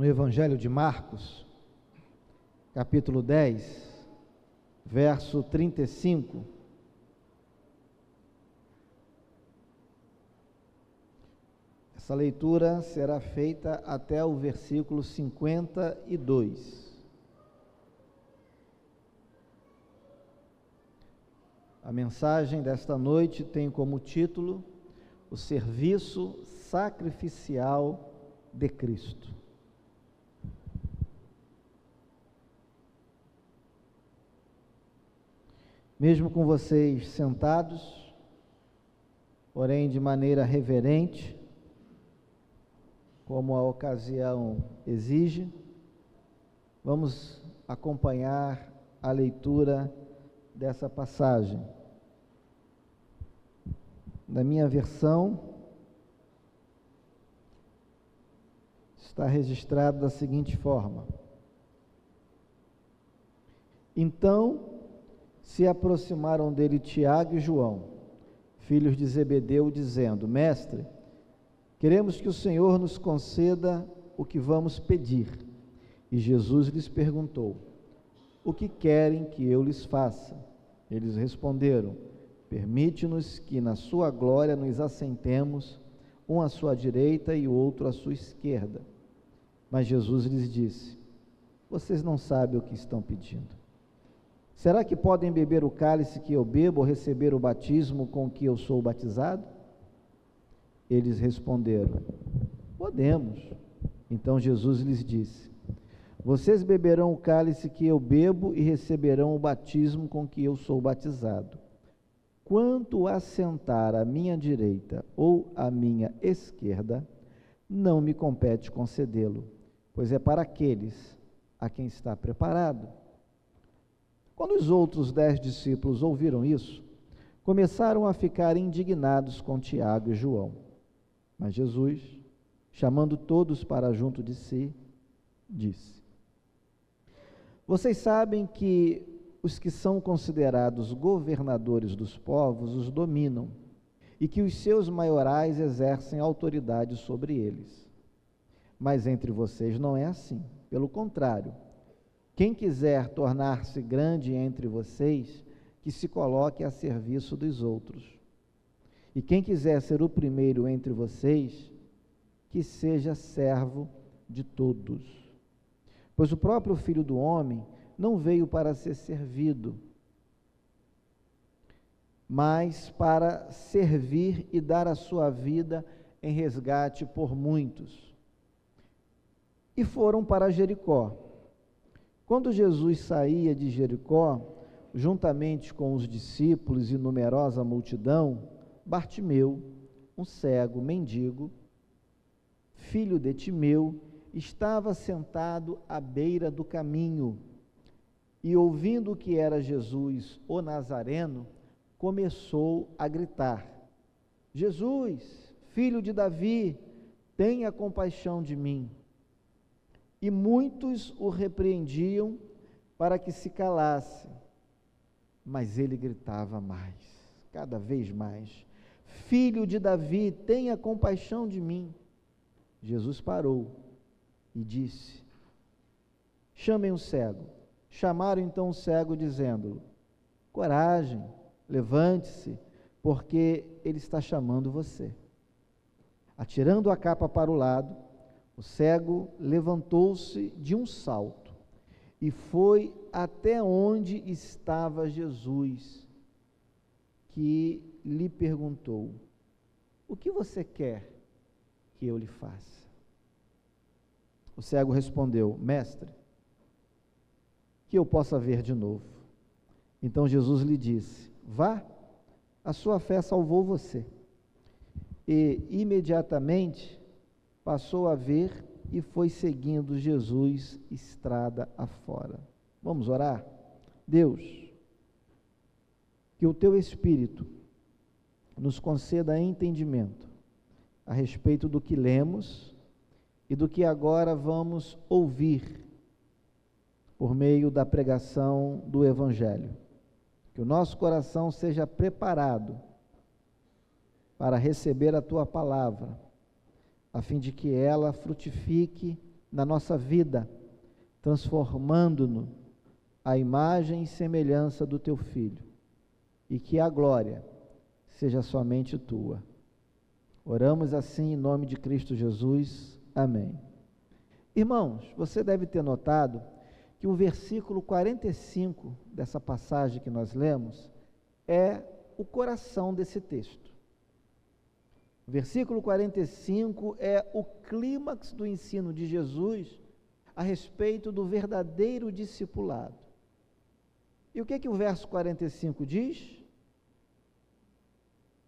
no Evangelho de Marcos, capítulo 10, verso 35. Essa leitura será feita até o versículo 52. A mensagem desta noite tem como título o serviço sacrificial de Cristo. Mesmo com vocês sentados, porém de maneira reverente, como a ocasião exige, vamos acompanhar a leitura dessa passagem. Na minha versão, está registrado da seguinte forma: Então se aproximaram dele Tiago e João, filhos de Zebedeu, dizendo: Mestre, queremos que o Senhor nos conceda o que vamos pedir. E Jesus lhes perguntou: O que querem que eu lhes faça? Eles responderam: Permite-nos que na sua glória nos assentemos, um à sua direita e o outro à sua esquerda. Mas Jesus lhes disse: Vocês não sabem o que estão pedindo. Será que podem beber o cálice que eu bebo ou receber o batismo com que eu sou batizado? Eles responderam: Podemos. Então Jesus lhes disse: Vocês beberão o cálice que eu bebo e receberão o batismo com que eu sou batizado. Quanto a sentar à minha direita ou à minha esquerda, não me compete concedê-lo, pois é para aqueles a quem está preparado. Quando os outros 10 discípulos ouviram isso, começaram a ficar indignados com Tiago e João. Mas Jesus, chamando todos para junto de si, disse: Vocês sabem que os que são considerados governadores dos povos os dominam, e que os seus maiorais exercem autoridade sobre eles. Mas entre vocês não é assim. Pelo contrário, quem quiser tornar-se grande entre vocês, que se coloque a serviço dos outros. E quem quiser ser o primeiro entre vocês, que seja servo de todos. Pois o próprio Filho do Homem não veio para ser servido, mas para servir e dar a sua vida em resgate por muitos. E foram para Jericó. Quando Jesus saía de Jericó, juntamente com os discípulos e numerosa multidão, Bartimeu, um cego mendigo, filho de Timeu, estava sentado à beira do caminho, e ouvindo que era Jesus, o Nazareno, começou a gritar: Jesus, filho de Davi, tenha compaixão de mim. E muitos o repreendiam para que se calasse, mas ele gritava mais, cada vez mais: Filho de Davi, tenha compaixão de mim. Jesus parou e disse: Chamem o cego. Chamaram então o cego, dizendo: Coragem, levante-se, porque ele está chamando você. Atirando a capa para o lado, o cego levantou-se de um salto e foi até onde estava Jesus, que lhe perguntou: O que você quer que eu lhe faça? O cego respondeu: Mestre, que eu possa ver de novo. Então Jesus lhe disse: Vá, a sua fé salvou você. E imediatamente passou a ver e foi seguindo Jesus estrada afora. Vamos orar? Deus, que o teu Espírito nos conceda entendimento a respeito do que lemos e do que agora vamos ouvir por meio da pregação do Evangelho. Que o nosso coração seja preparado para receber a tua palavra, a fim de que ela frutifique na nossa vida, transformando-nos à imagem e semelhança do teu Filho, e que a glória seja somente tua. Oramos assim em nome de Cristo Jesus. Amém. Irmãos, você deve ter notado que o versículo 45 dessa passagem que nós lemos é o coração desse texto. O versículo 45 é o clímax do ensino de Jesus a respeito do verdadeiro discipulado. E o que o verso 45 diz?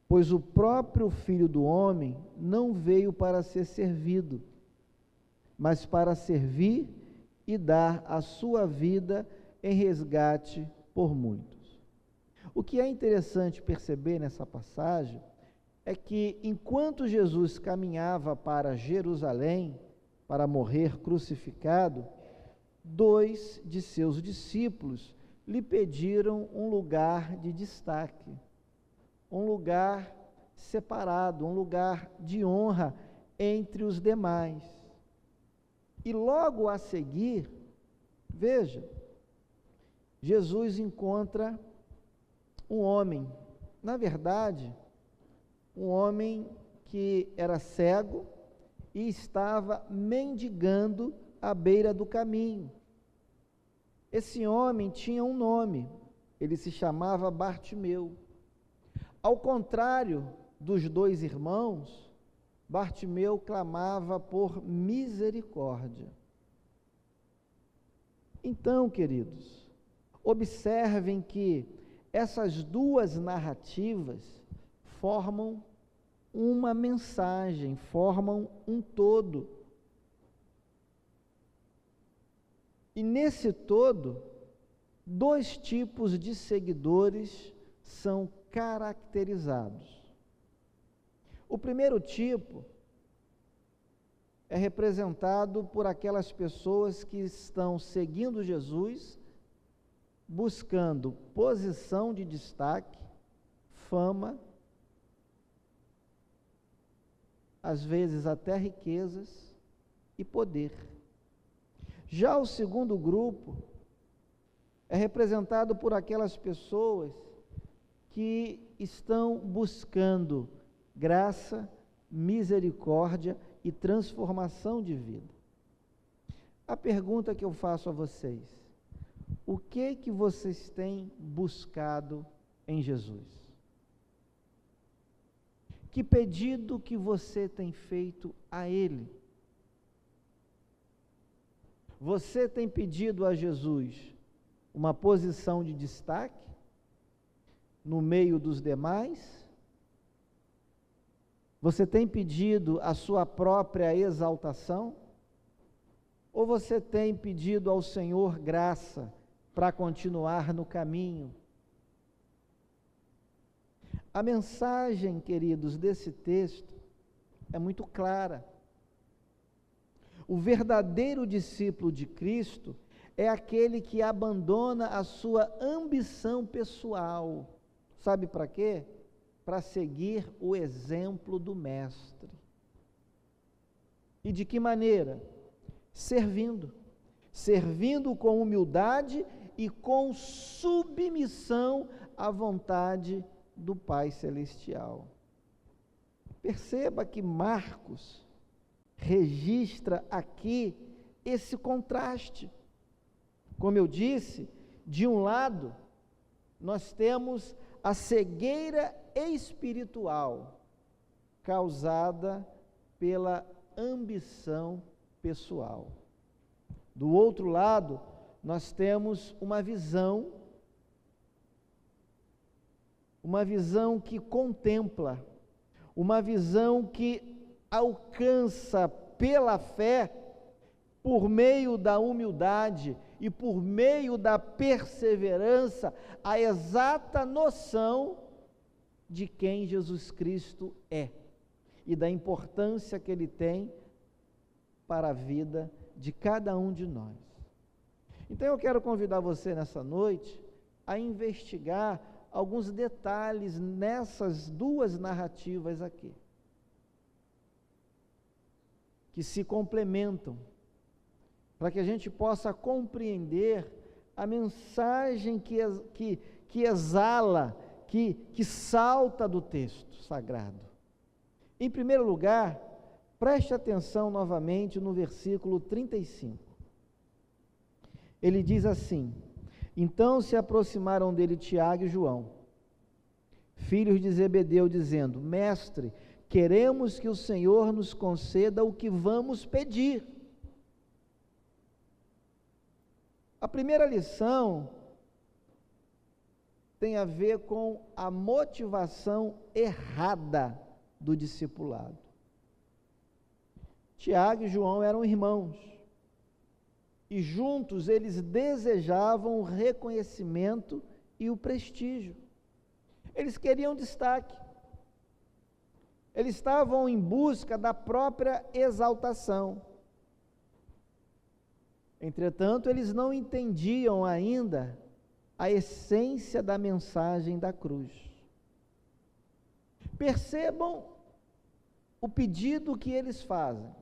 Pois o próprio Filho do Homem não veio para ser servido, mas para servir e dar a sua vida em resgate por muitos. O que é interessante perceber nessa passagem é que, enquanto Jesus caminhava para Jerusalém, para morrer crucificado, 2 de seus discípulos lhe pediram um lugar de destaque, um lugar separado, um lugar de honra entre os demais. E logo a seguir, veja, Jesus encontra um homem, na verdade, um homem que era cego e estava mendigando à beira do caminho. Esse homem tinha um nome, ele se chamava Bartimeu. Ao contrário dos 2 irmãos, Bartimeu clamava por misericórdia. Então, queridos, observem que essas 2 narrativas formam uma mensagem, formam um todo. E nesse todo, 2 tipos de seguidores são caracterizados. O primeiro tipo é representado por aquelas pessoas que estão seguindo Jesus, buscando posição de destaque, fama, às vezes até riquezas e poder. Já o segundo grupo é representado por aquelas pessoas que estão buscando graça, misericórdia e transformação de vida. A pergunta que eu faço a vocês: o que vocês têm buscado em Jesus? Que pedido que você tem feito a Ele? Você tem pedido a Jesus uma posição de destaque no meio dos demais? Você tem pedido a sua própria exaltação? Ou você tem pedido ao Senhor graça para continuar no caminho? A mensagem, queridos, desse texto é muito clara. O verdadeiro discípulo de Cristo é aquele que abandona a sua ambição pessoal. Sabe para quê? Para seguir o exemplo do Mestre. E de que maneira? Servindo com humildade e com submissão à vontade do Pai Celestial. Perceba que Marcos registra aqui esse contraste. Como eu disse, de um lado, nós temos a cegueira espiritual causada pela ambição pessoal. Do outro lado, nós temos uma visão que contempla, uma visão que alcança pela fé, por meio da humildade e por meio da perseverança, a exata noção de quem Jesus Cristo é e da importância que Ele tem para a vida de cada um de nós. Então eu quero convidar você nessa noite a investigar alguns detalhes nessas 2 narrativas aqui, que se complementam para que a gente possa compreender a mensagem que exala, que salta do texto sagrado. Em primeiro lugar, preste atenção novamente no versículo 35. Ele diz assim: então se aproximaram dele Tiago e João, filhos de Zebedeu, dizendo: mestre, queremos que o Senhor nos conceda o que vamos pedir. A primeira lição tem a ver com a motivação errada do discipulado. Tiago e João eram irmãos, e juntos eles desejavam o reconhecimento e o prestígio. Eles queriam destaque. Eles estavam em busca da própria exaltação. Entretanto, eles não entendiam ainda a essência da mensagem da cruz. Percebam o pedido que eles fazem.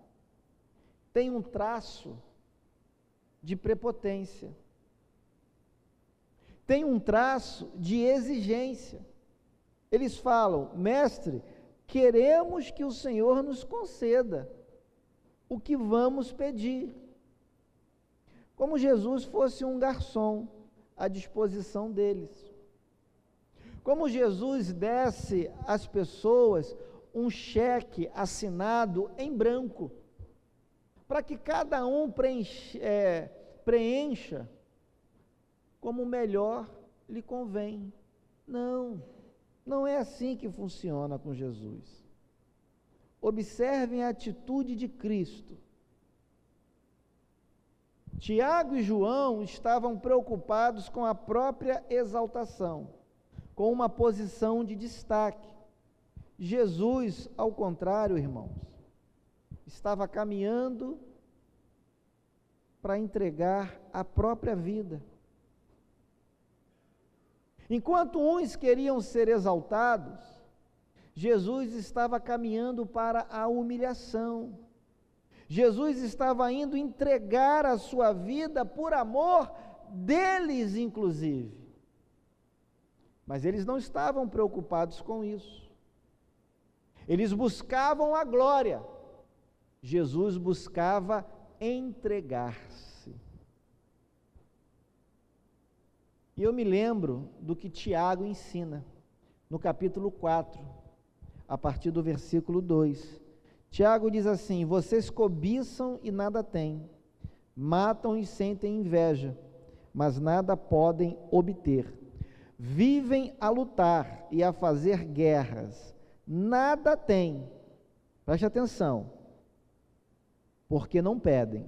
Tem um traço de prepotência. Tem um traço de exigência. Eles falam: mestre, queremos que o Senhor nos conceda o que vamos pedir. Como Jesus fosse um garçom à disposição deles. Como Jesus desse às pessoas um cheque assinado em branco, para que cada um preencha como melhor lhe convém. Não é assim que funciona com Jesus. Observem a atitude de Cristo. Tiago e João estavam preocupados com a própria exaltação, com uma posição de destaque. Jesus, ao contrário, irmãos, estava caminhando para entregar a própria vida. Enquanto uns queriam ser exaltados, Jesus estava caminhando para a humilhação. Jesus estava indo entregar a sua vida por amor deles, inclusive. Mas eles não estavam preocupados com isso. Eles buscavam a glória. Jesus buscava entregar-se. E eu me lembro do que Tiago ensina, no capítulo 4, a partir do versículo 2. Tiago diz assim: vocês cobiçam e nada têm, matam e sentem inveja, mas nada podem obter. Vivem a lutar e a fazer guerras, nada têm. Preste atenção, porque não pedem.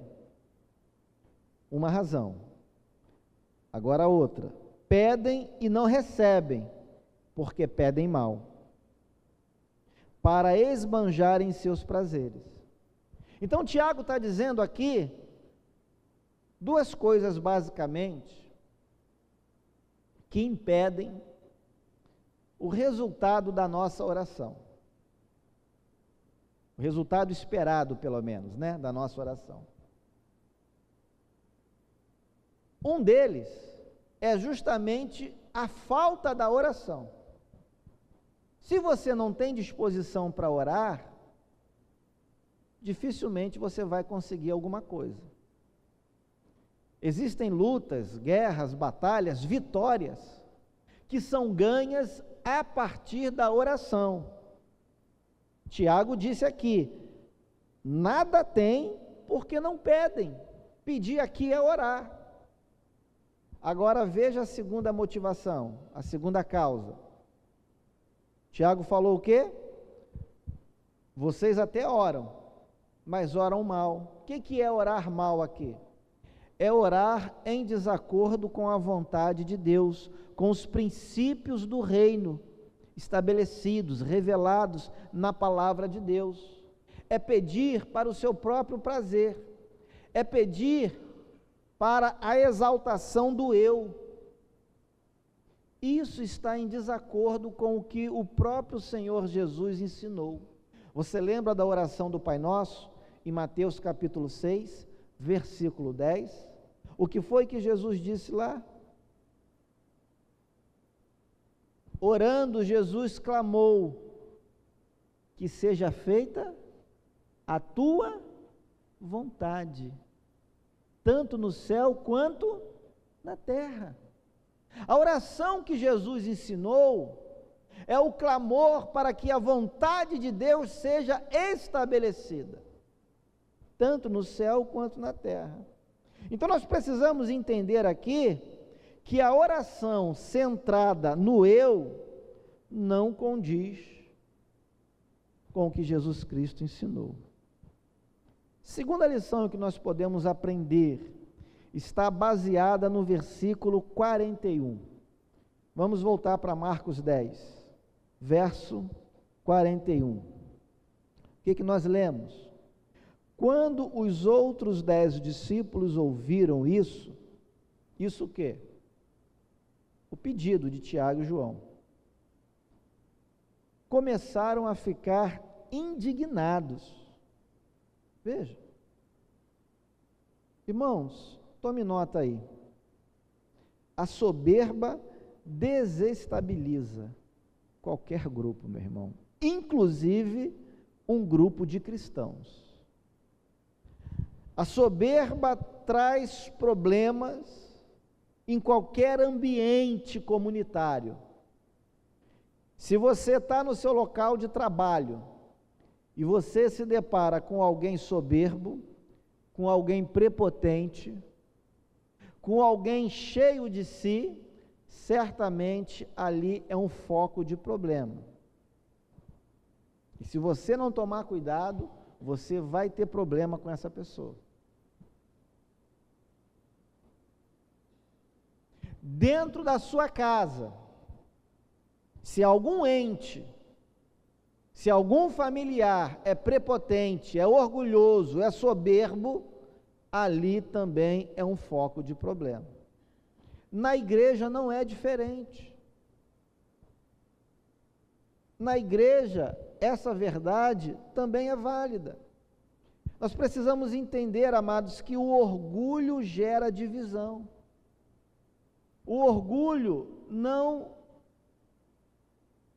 Uma razão. Agora outra. Pedem e não recebem, porque pedem mal, para esbanjarem seus prazeres. Então Tiago está dizendo aqui duas coisas basicamente que impedem o resultado da nossa oração. O resultado esperado, pelo menos, né, da nossa oração. Um deles é justamente a falta da oração. Se você não tem disposição para orar, dificilmente você vai conseguir alguma coisa. Existem lutas, guerras, batalhas, vitórias, que são ganhas a partir da oração. Tiago disse aqui: nada tem porque não pedem. Pedir aqui é orar. Agora veja a segunda motivação, a segunda causa. Tiago falou o quê? Vocês até oram, mas oram mal. O que é orar mal aqui? É orar em desacordo com a vontade de Deus, com os princípios do reino estabelecidos, revelados na palavra de Deus. É pedir para o seu próprio prazer, é pedir para a exaltação do eu. Isso está em desacordo com o que o próprio Senhor Jesus ensinou. Você lembra da oração do Pai Nosso, em Mateus capítulo 6, versículo 10, o que foi que Jesus disse lá? Orando, Jesus clamou: que seja feita a tua vontade, tanto no céu quanto na terra. A oração que Jesus ensinou é o clamor para que a vontade de Deus seja estabelecida, tanto no céu quanto na terra. Então nós precisamos entender aqui que a oração centrada no eu não condiz com o que Jesus Cristo ensinou. Segunda lição que nós podemos aprender está baseada no versículo 41. Vamos voltar para Marcos 10, verso 41. O que nós lemos? Quando os outros 10 discípulos ouviram isso o quê? O pedido de Tiago e João. Começaram a ficar indignados. Veja. Irmãos, tome nota aí. A soberba desestabiliza qualquer grupo, meu irmão, inclusive um grupo de cristãos. A soberba traz problemas em qualquer ambiente comunitário. Se você está no seu local de trabalho e você se depara com alguém soberbo, com alguém prepotente, com alguém cheio de si, certamente ali é um foco de problema. E se você não tomar cuidado, você vai ter problema com essa pessoa. Dentro da sua casa, se algum ente, se algum familiar é prepotente, é orgulhoso, é soberbo, ali também é um foco de problema. Na igreja não é diferente. Na igreja, essa verdade também é válida. Nós precisamos entender, amados, que o orgulho gera divisão. O orgulho não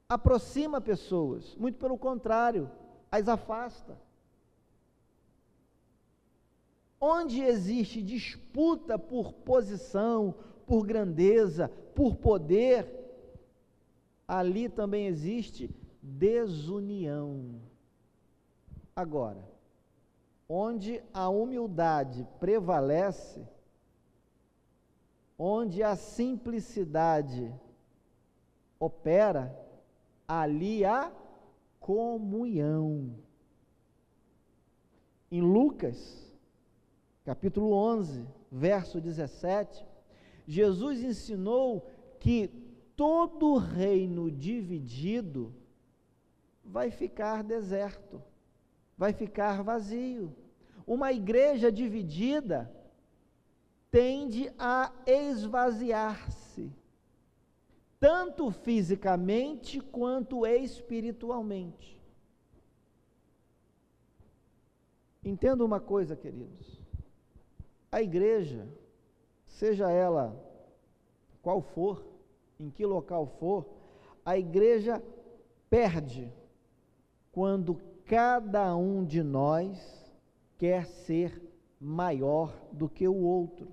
aproxima pessoas, muito pelo contrário, as afasta. Onde existe disputa por posição, por grandeza, por poder, ali também existe desunião. Agora, onde a humildade prevalece, onde a simplicidade opera, ali há comunhão. Em Lucas, capítulo 11, verso 17, Jesus ensinou que todo reino dividido vai ficar deserto, vai ficar vazio. Uma igreja dividida tende a esvaziar-se, tanto fisicamente quanto espiritualmente. Entenda uma coisa, queridos, a igreja, seja ela qual for, em que local for, a igreja perde quando cada um de nós quer ser maior do que o outro,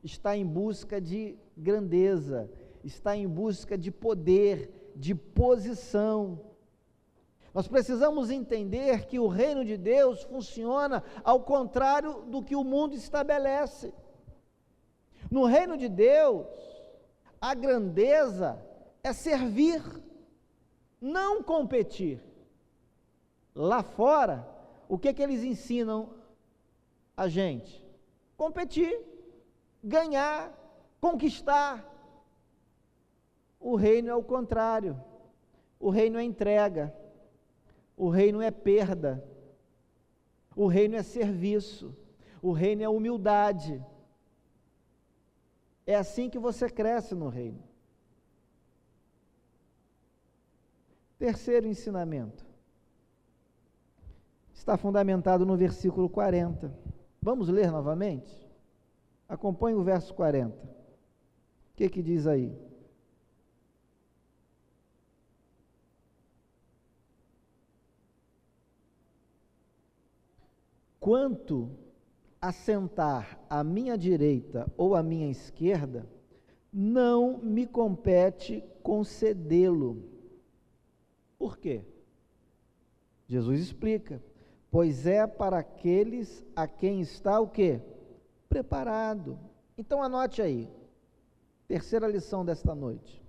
está em busca de grandeza, está em busca de poder, de posição. Nós precisamos entender que o reino de Deus funciona ao contrário do que o mundo estabelece. No reino de Deus, a grandeza é servir, não competir. Lá fora, o que eles ensinam a gente? Competir, ganhar, conquistar. O reino é o contrário. O reino é entrega. O reino é perda. O reino é serviço. O reino é humildade. É assim que você cresce no reino. Terceiro ensinamento. Está fundamentado no versículo 40. Vamos ler novamente? Acompanhe o verso 40. O que diz aí? Quanto a sentar à minha direita ou à minha esquerda, não me compete concedê-lo. Por quê? Jesus explica: pois é para aqueles a quem está o quê? Preparado. Então anote aí, terceira lição desta noite.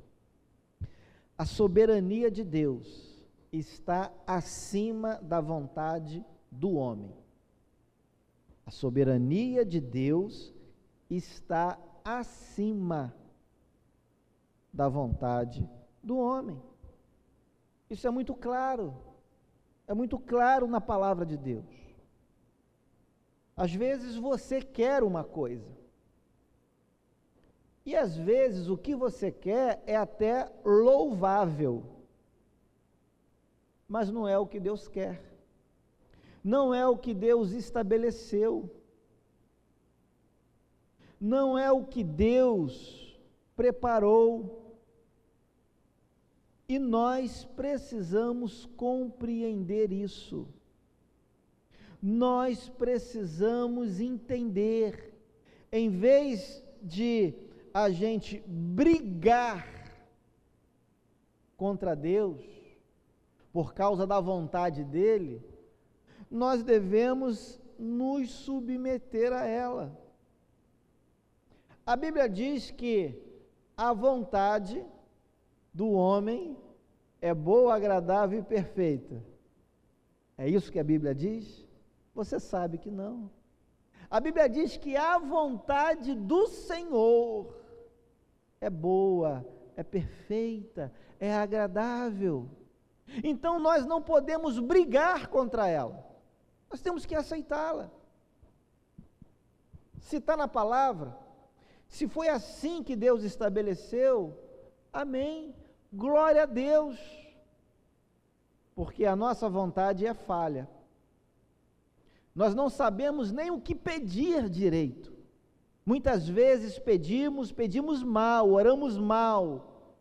A soberania de Deus está acima da vontade do homem. A soberania de Deus está acima da vontade do homem. Isso é muito claro na palavra de Deus. Às vezes você quer uma coisa, e às vezes o que você quer é até louvável, mas não é o que Deus quer, não é o que Deus estabeleceu, não é o que Deus preparou. E nós precisamos compreender isso. Nós precisamos entender, em vez de a gente brigar contra Deus, por causa da vontade dEle, nós devemos nos submeter a ela. A Bíblia diz que a vontade do homem é boa, agradável e perfeita. É isso que a Bíblia diz? Você sabe que não. A Bíblia diz que a vontade do Senhor é boa, é perfeita, é agradável. Então nós não podemos brigar contra ela. Nós temos que aceitá-la. Se está na palavra, se foi assim que Deus estabeleceu, amém. Glória a Deus, porque a nossa vontade é falha. Nós não sabemos nem o que pedir direito. Muitas vezes pedimos mal, oramos mal.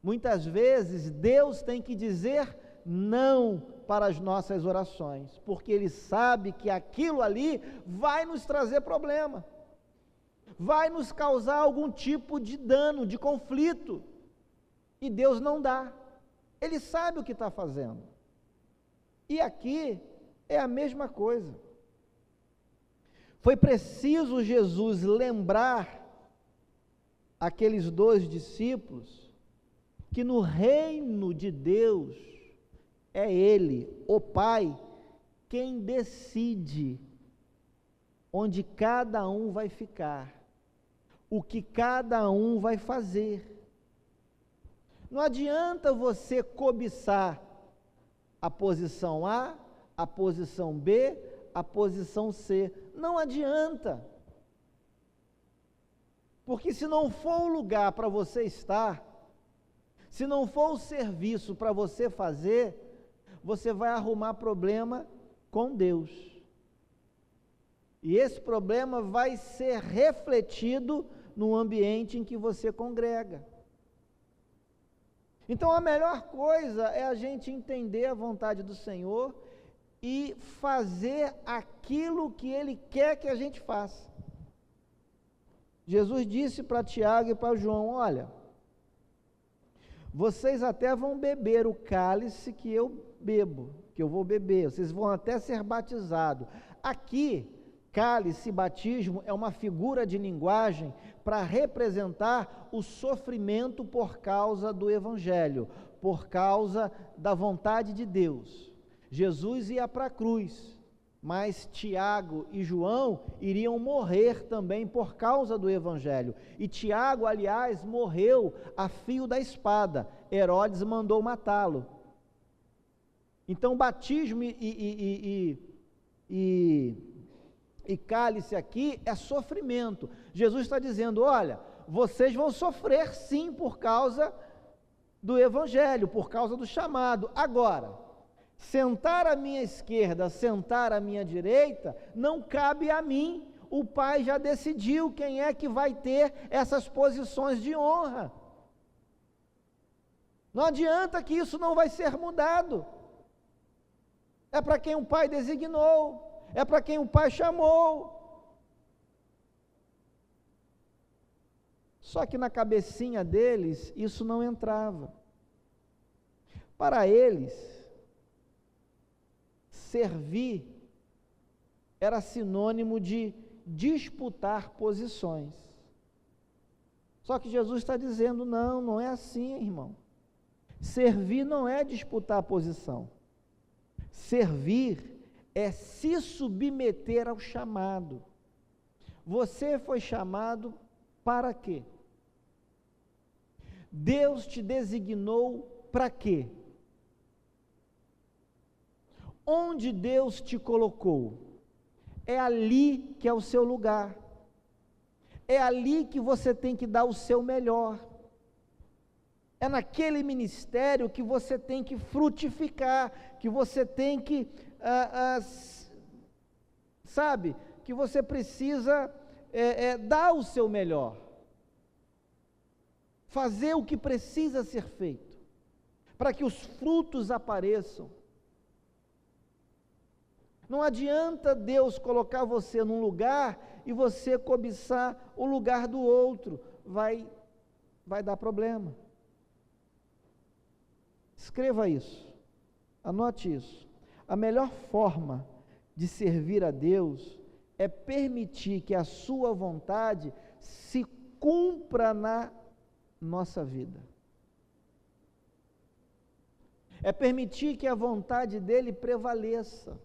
Muitas vezes Deus tem que dizer não para as nossas orações, porque Ele sabe que aquilo ali vai nos trazer problema, vai nos causar algum tipo de dano, de conflito. E Deus não dá, Ele sabe o que está fazendo. E aqui é a mesma coisa. Foi preciso Jesus lembrar aqueles 2 discípulos que no reino de Deus é Ele, o Pai, quem decide onde cada um vai ficar, o que cada um vai fazer. Não adianta você cobiçar a posição A, a posição B, a posição C. Não adianta. Porque se não for o lugar para você estar, se não for o serviço para você fazer, você vai arrumar problema com Deus. E esse problema vai ser refletido no ambiente em que você congrega. Então a melhor coisa é a gente entender a vontade do Senhor e fazer aquilo que Ele quer que a gente faça. Jesus disse para Tiago e para João: olha, vocês até vão beber o cálice que eu bebo, que eu vou beber, vocês vão até ser batizados. Aqui, cálice e batismo é uma figura de linguagem para representar o sofrimento por causa do Evangelho, por causa da vontade de Deus. Jesus ia para a cruz, mas Tiago e João iriam morrer também por causa do Evangelho. E Tiago, aliás, morreu a fio da espada. Herodes mandou matá-lo. Então, batismo e cálice aqui é sofrimento. Jesus está dizendo: olha, vocês vão sofrer sim por causa do Evangelho, por causa do chamado. Agora, sentar à minha esquerda, sentar à minha direita, não cabe a mim. O Pai já decidiu quem é que vai ter essas posições de honra. Não adianta que isso não vai ser mudado. É para quem o Pai designou, é para quem o Pai chamou. Só que na cabecinha deles, isso não entrava. Para eles, servir era sinônimo de disputar posições. Só que Jesus está dizendo, não, não é assim, irmão. Servir não é disputar posição. Servir é se submeter ao chamado. Você foi chamado para quê? Deus te designou para quê? Onde Deus te colocou? É ali que é o seu lugar. É ali que você tem que dar o seu melhor. É naquele ministério que você tem que frutificar, que você tem que, que você precisa dar o seu melhor. Fazer o que precisa ser feito, para que os frutos apareçam. Não adianta Deus colocar você num lugar e você cobiçar o lugar do outro, vai dar problema. Escreva isso, anote isso. A melhor forma de servir a Deus é permitir que a sua vontade se cumpra na nossa vida. É permitir que a vontade dele prevaleça.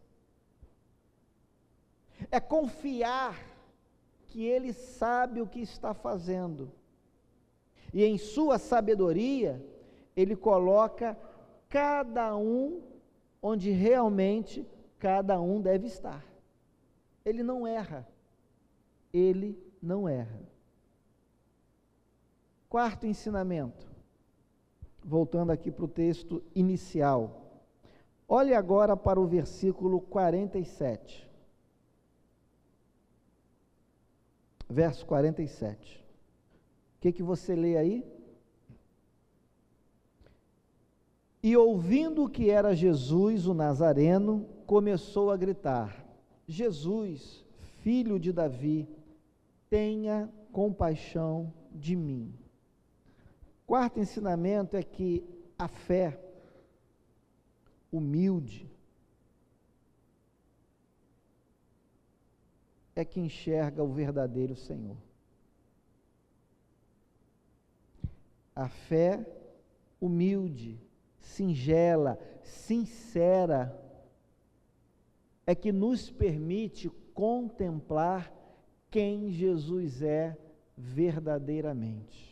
É confiar que ele sabe o que está fazendo. E em sua sabedoria, ele coloca cada um onde realmente cada um deve estar. Ele não erra. Ele não erra. Quarto ensinamento. Voltando aqui para o texto inicial. Olhe agora para o versículo 47. Verso 47. O que você lê aí? E ouvindo que era Jesus, o Nazareno, começou a gritar: Jesus, filho de Davi, tenha compaixão de mim. Quarto ensinamento é que a fé humilde é que enxerga o verdadeiro Senhor. A fé humilde, singela, sincera, é que nos permite contemplar quem Jesus é verdadeiramente.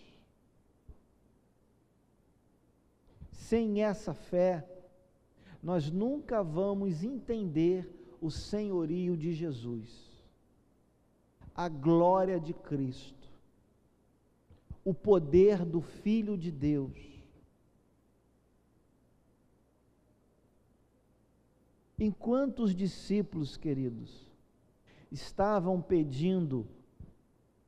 Sem essa fé, nós nunca vamos entender o senhorio de Jesus, a glória de Cristo, o poder do Filho de Deus. Enquanto os discípulos, queridos, estavam pedindo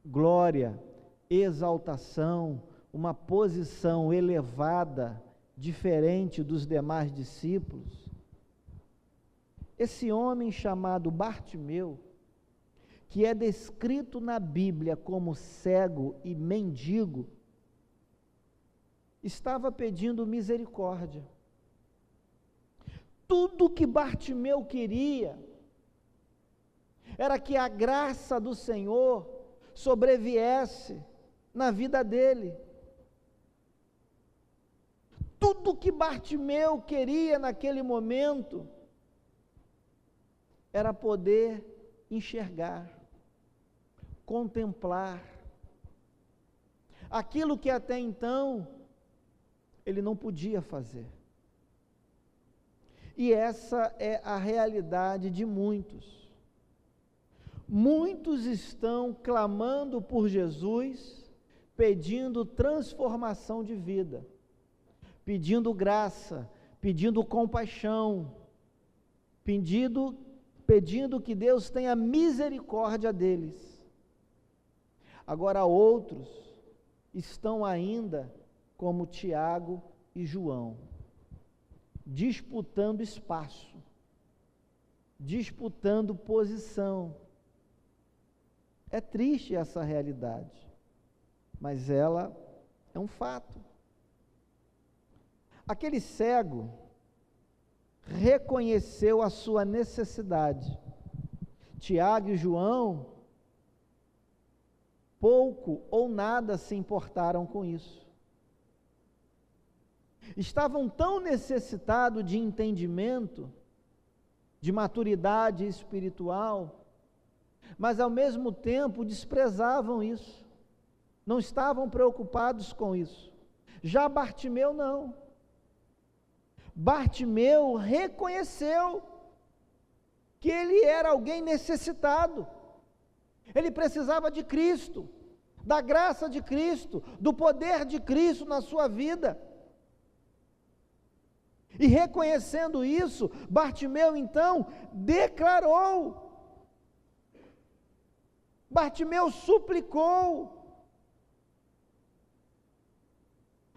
glória, exaltação, uma posição elevada, diferente dos demais discípulos, esse homem chamado Bartimeu, que é descrito na Bíblia como cego e mendigo, estava pedindo misericórdia. Tudo que Bartimeu queria era que a graça do Senhor sobreviesse na vida dele. Tudo que Bartimeu queria naquele momento era poder enxergar, contemplar aquilo que até então ele não podia fazer. E essa é a realidade de muitos. Muitos estão clamando por Jesus, pedindo transformação de vida, pedindo graça, pedindo compaixão, pedindo que Deus tenha misericórdia deles. Agora outros estão ainda como Tiago e João, disputando espaço, disputando posição. É triste essa realidade, mas ela é um fato. Aquele cego reconheceu a sua necessidade. Tiago e João pouco ou nada se importaram com isso. Estavam tão necessitados de entendimento, de maturidade espiritual, mas ao mesmo tempo desprezavam isso. Não estavam preocupados com isso. Já Bartimeu não. Bartimeu reconheceu que ele era alguém necessitado. Ele precisava de Cristo, da graça de Cristo, do poder de Cristo na sua vida. E reconhecendo isso, Bartimeu então declarou, Bartimeu suplicou.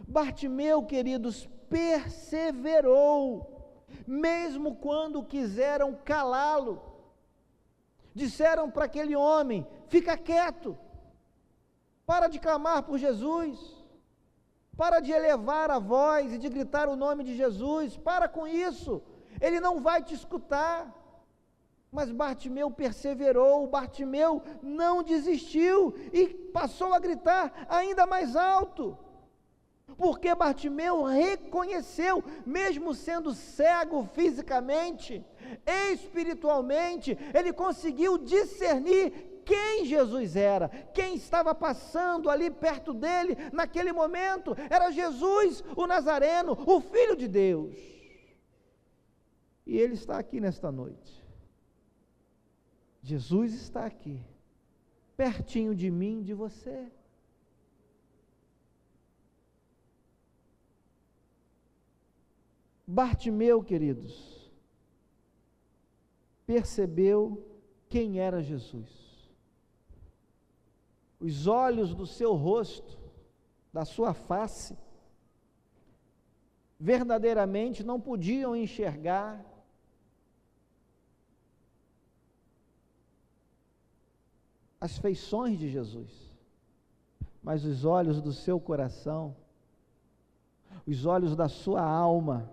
Bartimeu, queridos, perseverou, mesmo quando quiseram calá-lo. Disseram para aquele homem: fica quieto, para de clamar por Jesus, para de elevar a voz e de gritar o nome de Jesus, para com isso, ele não vai te escutar. Mas Bartimeu perseverou, Bartimeu não desistiu e passou a gritar ainda mais alto, porque Bartimeu reconheceu, mesmo sendo cego fisicamente, espiritualmente, ele conseguiu discernir quem Jesus era, quem estava passando ali perto dele naquele momento. Era Jesus, o Nazareno, o Filho de Deus. E ele está aqui nesta noite. Jesus está aqui, pertinho de mim, de você. Bartimeu, queridos, percebeu quem era Jesus. Os olhos do seu rosto, da sua face, verdadeiramente não podiam enxergar as feições de Jesus, mas os olhos do seu coração, os olhos da sua alma,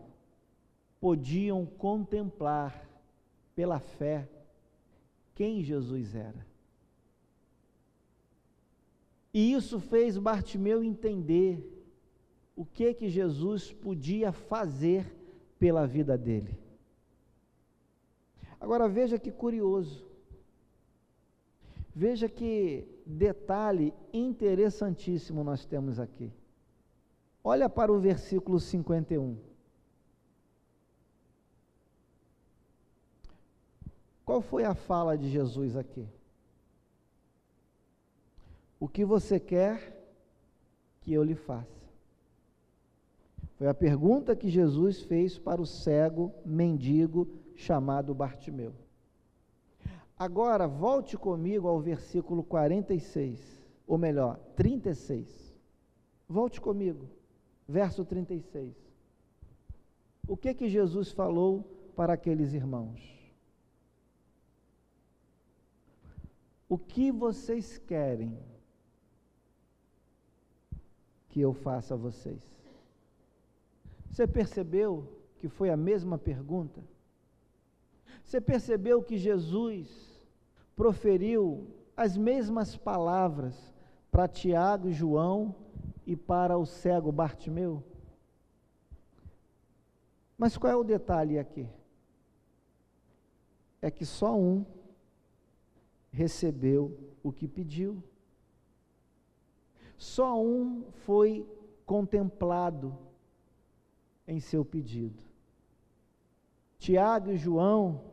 podiam contemplar pela fé quem Jesus era. E isso fez Bartimeu entender o que Jesus podia fazer pela vida dele. Agora veja que curioso, veja que detalhe interessantíssimo nós temos aqui. Olha para o versículo 51. Qual foi a fala de Jesus aqui? O que você quer que eu lhe faça? Foi a pergunta que Jesus fez para o cego mendigo chamado Bartimeu. Agora, volte comigo ao versículo 46, ou melhor, 36. Volte comigo, verso 36. O que Jesus falou para aqueles irmãos? O que vocês querem que eu faça a vocês? Você percebeu que foi a mesma pergunta? Você percebeu que Jesus proferiu as mesmas palavras para Tiago e João e para o cego Bartimeu? Mas qual é o detalhe aqui? É que só um recebeu o que pediu. Só um foi contemplado em seu pedido. Tiago e João,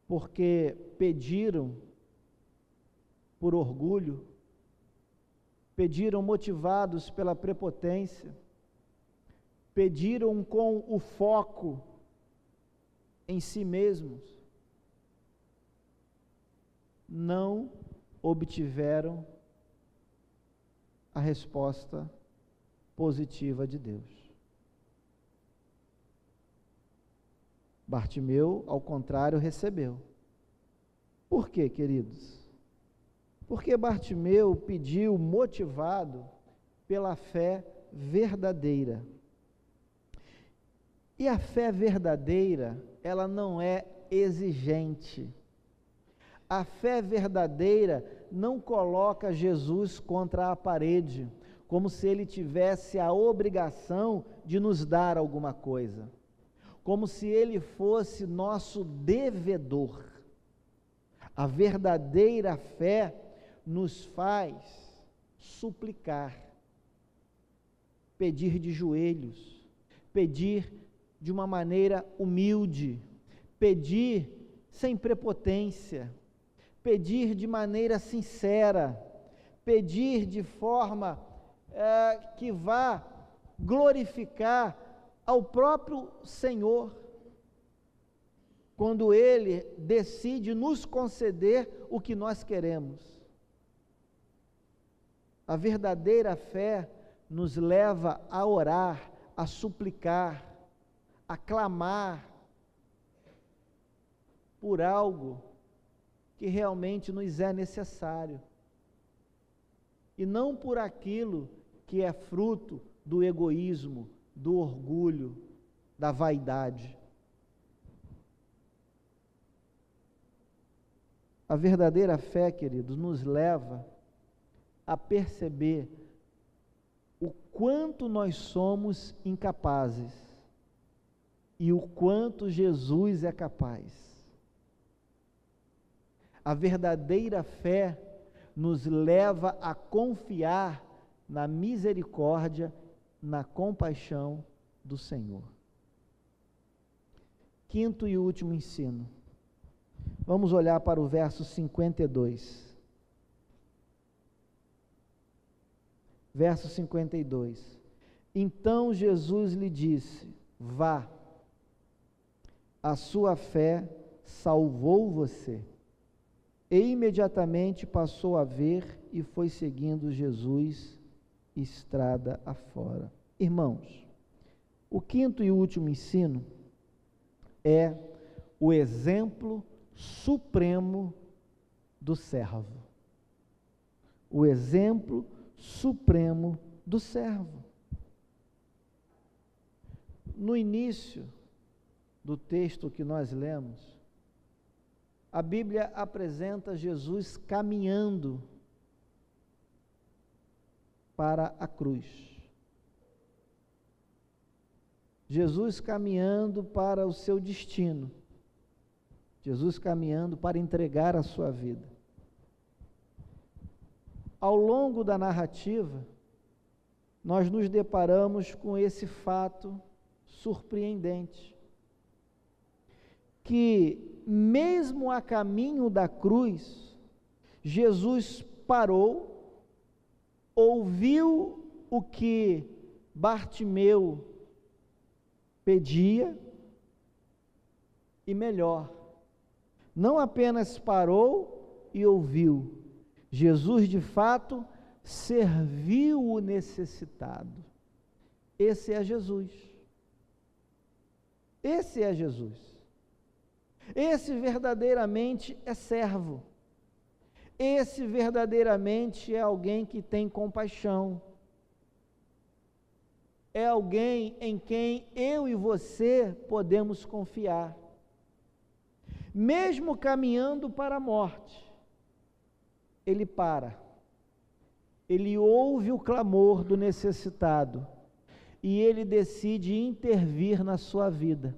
porque pediram por orgulho, pediram motivados pela prepotência, pediram com o foco em si mesmos, não obtiveram a resposta positiva de Deus. Bartimeu, ao contrário, recebeu. Por quê, queridos? Porque Bartimeu pediu motivado pela fé verdadeira. E a fé verdadeira, ela não é exigente. A fé verdadeira não coloca Jesus contra a parede, como se ele tivesse a obrigação de nos dar alguma coisa, como se ele fosse nosso devedor. A verdadeira fé nos faz suplicar, pedir de joelhos, pedir de uma maneira humilde, pedir sem prepotência, pedir de maneira sincera, pedir de forma que vá glorificar ao próprio Senhor, quando Ele decide nos conceder o que nós queremos. A verdadeira fé nos leva a orar, a suplicar, a clamar por algo que realmente nos é necessário, e não por aquilo que é fruto do egoísmo, do orgulho, da vaidade. A verdadeira fé, queridos, nos leva a perceber o quanto nós somos incapazes e o quanto Jesus é capaz. A verdadeira fé nos leva a confiar na misericórdia, na compaixão do Senhor. Quinto e último ensino. Vamos olhar para o verso 52. Verso 52. Então Jesus lhe disse: vá, a sua fé salvou você. E imediatamente passou a ver e foi seguindo Jesus estrada afora. Irmãos, o quinto e último ensino é o exemplo supremo do servo. O exemplo supremo do servo. No início do texto que nós lemos, a Bíblia apresenta Jesus caminhando para a cruz. Jesus caminhando para o seu destino. Jesus caminhando para entregar a sua vida. Ao longo da narrativa, nós nos deparamos com esse fato surpreendente, que mesmo a caminho da cruz, Jesus parou, ouviu o que Bartimeu pedia, e melhor, não apenas parou e ouviu, Jesus de fato serviu o necessitado. Esse é Jesus. Esse é Jesus. Esse verdadeiramente é servo. Esse verdadeiramente é alguém que tem compaixão. É alguém em quem eu e você podemos confiar. Mesmo caminhando para a morte, ele para. Ele ouve o clamor do necessitado e ele decide intervir na sua vida.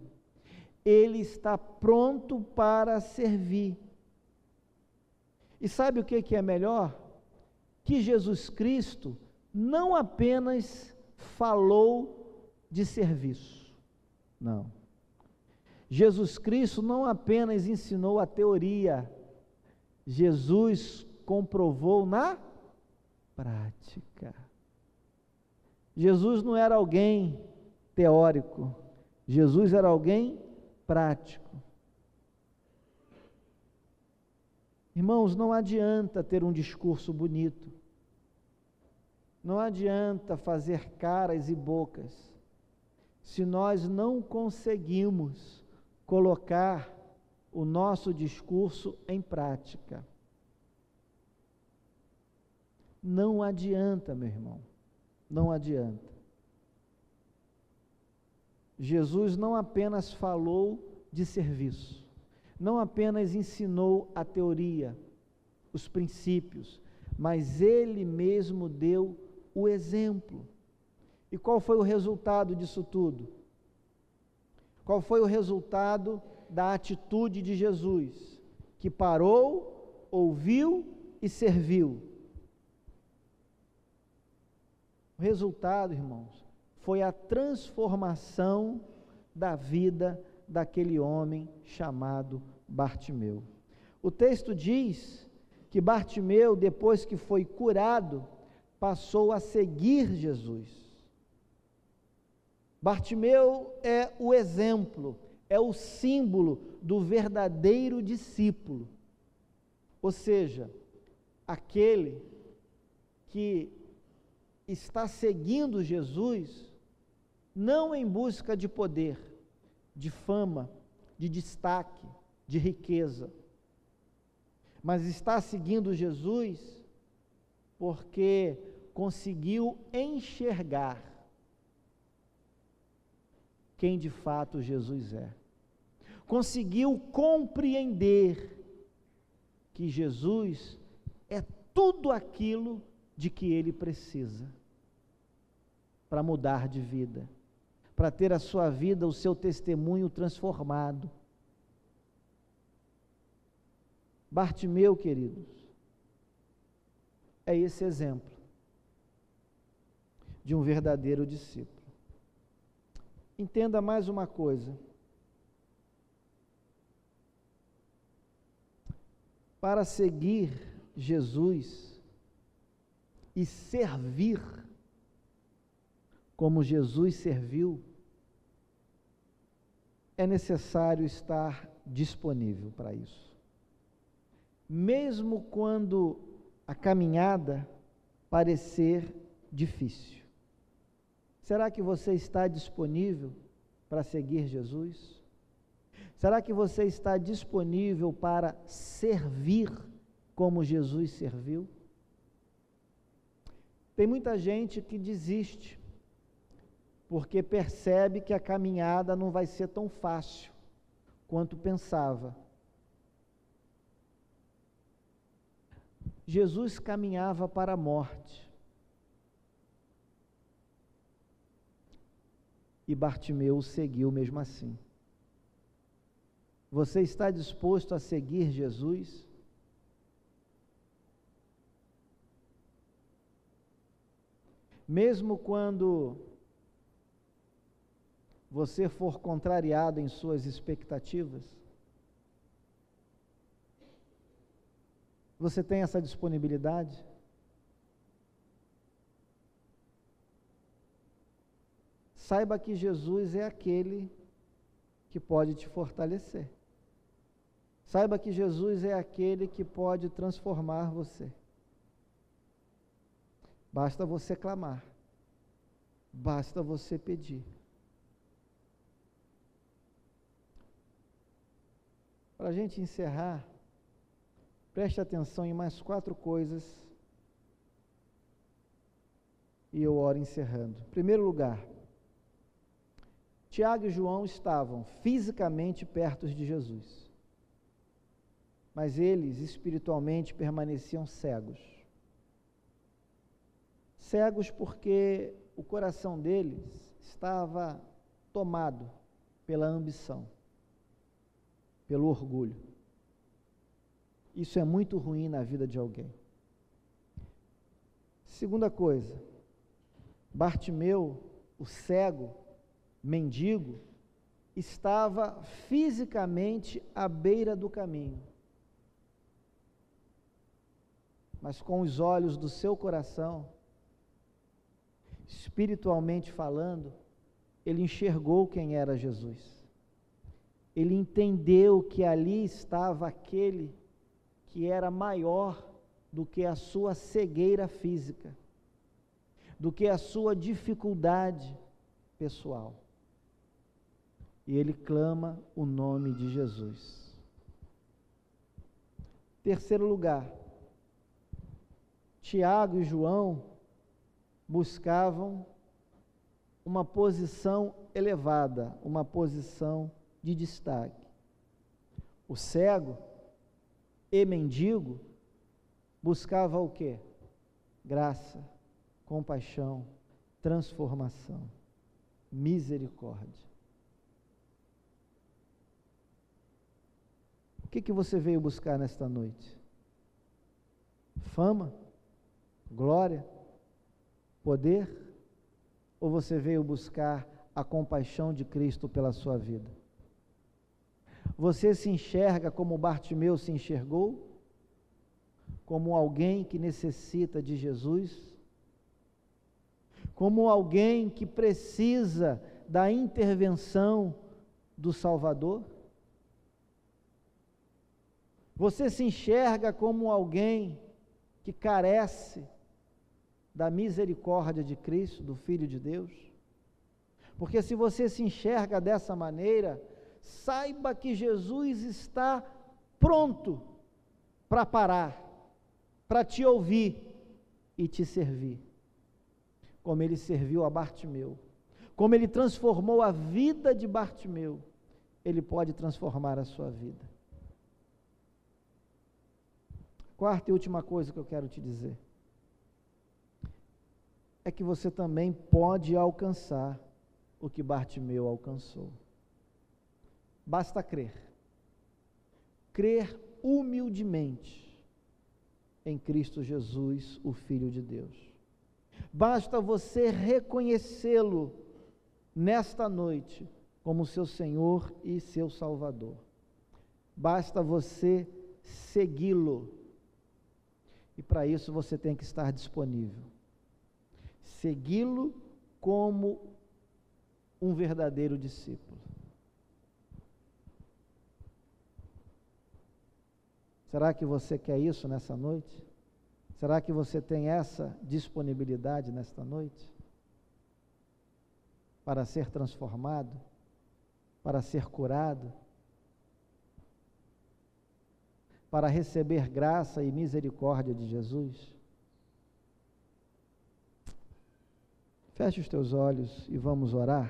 Ele está pronto para servir. E sabe o que é melhor? Que Jesus Cristo não apenas falou de serviço. Não. Jesus Cristo não apenas ensinou a teoria. Jesus comprovou na prática. Jesus não era alguém teórico. Jesus era alguém prático. Irmãos, não adianta ter um discurso bonito, não adianta fazer caras e bocas, se nós não conseguimos colocar o nosso discurso em prática. Não adianta, meu irmão, não adianta. Jesus não apenas falou de serviço, não apenas ensinou a teoria, os princípios, mas Ele mesmo deu o exemplo. E qual foi o resultado disso tudo? Qual foi o resultado da atitude de Jesus, que parou, ouviu e serviu? O resultado, irmãos, foi a transformação da vida daquele homem chamado Bartimeu. O texto diz que Bartimeu, depois que foi curado, passou a seguir Jesus. Bartimeu é o exemplo, é o símbolo do verdadeiro discípulo, ou seja, aquele que está seguindo Jesus, não em busca de poder, de fama, de destaque, de riqueza, mas está seguindo Jesus porque conseguiu enxergar quem de fato Jesus é. Conseguiu compreender que Jesus é tudo aquilo de que ele precisa para mudar de vida, para ter a sua vida, o seu testemunho transformado. Bartimeu, queridos, é esse exemplo de um verdadeiro discípulo. Entenda mais uma coisa. Para seguir Jesus e servir como Jesus serviu, é necessário estar disponível para isso. Mesmo quando a caminhada parecer difícil. Será que você está disponível para seguir Jesus? Será que você está disponível para servir como Jesus serviu? Tem muita gente que desiste, porque percebe que a caminhada não vai ser tão fácil quanto pensava. Jesus caminhava para a morte. E Bartimeu o seguiu mesmo assim. Você está disposto a seguir Jesus? Mesmo quando você for contrariado em suas expectativas? Você tem essa disponibilidade? Saiba que Jesus é aquele que pode te fortalecer. Saiba que Jesus é aquele que pode transformar você. Basta você clamar. Basta você pedir. Para a gente encerrar, preste atenção em mais 4 coisas e eu oro encerrando. Em primeiro lugar, Tiago e João estavam fisicamente perto de Jesus, mas eles espiritualmente permaneciam cegos. Cegos porque o coração deles estava tomado pela ambição, pelo orgulho. Isso é muito ruim na vida de alguém. Segunda coisa, Bartimeu, o cego, mendigo, estava fisicamente à beira do caminho, mas com os olhos do seu coração, espiritualmente falando, ele enxergou quem era Jesus. ele entendeu que ali estava aquele que era maior do que a sua cegueira física, do que a sua dificuldade pessoal. E ele clama o nome de Jesus. Terceiro lugar, Tiago e João buscavam uma posição elevada, uma posição de destaque. O cego e mendigo buscava o quê? Graça, compaixão, transformação, misericórdia. O que você veio buscar nesta noite? Fama? Glória? Poder? Ou você veio buscar a compaixão de Cristo pela sua vida? Você se enxerga como Bartimeu se enxergou? Como alguém que necessita de Jesus? Como alguém que precisa da intervenção do Salvador? Você se enxerga como alguém que carece da misericórdia de Cristo, do Filho de Deus? Porque se você se enxerga dessa maneira, saiba que Jesus está pronto para parar, para te ouvir e te servir. Como ele serviu a Bartimeu, como ele transformou a vida de Bartimeu, ele pode transformar a sua vida. Quarta e última coisa que eu quero te dizer é que você também pode alcançar o que Bartimeu alcançou. Basta crer. Crer humildemente em Cristo Jesus, o Filho de Deus. Basta você reconhecê-lo nesta noite como seu Senhor e seu Salvador. Basta você segui-lo. E para isso você tem que estar disponível. Segui-lo como um verdadeiro discípulo. Será que você quer isso nessa noite? Será que você tem essa disponibilidade nesta noite? Para ser transformado? Para ser curado? Para receber graça e misericórdia de Jesus? Feche os teus olhos e vamos orar.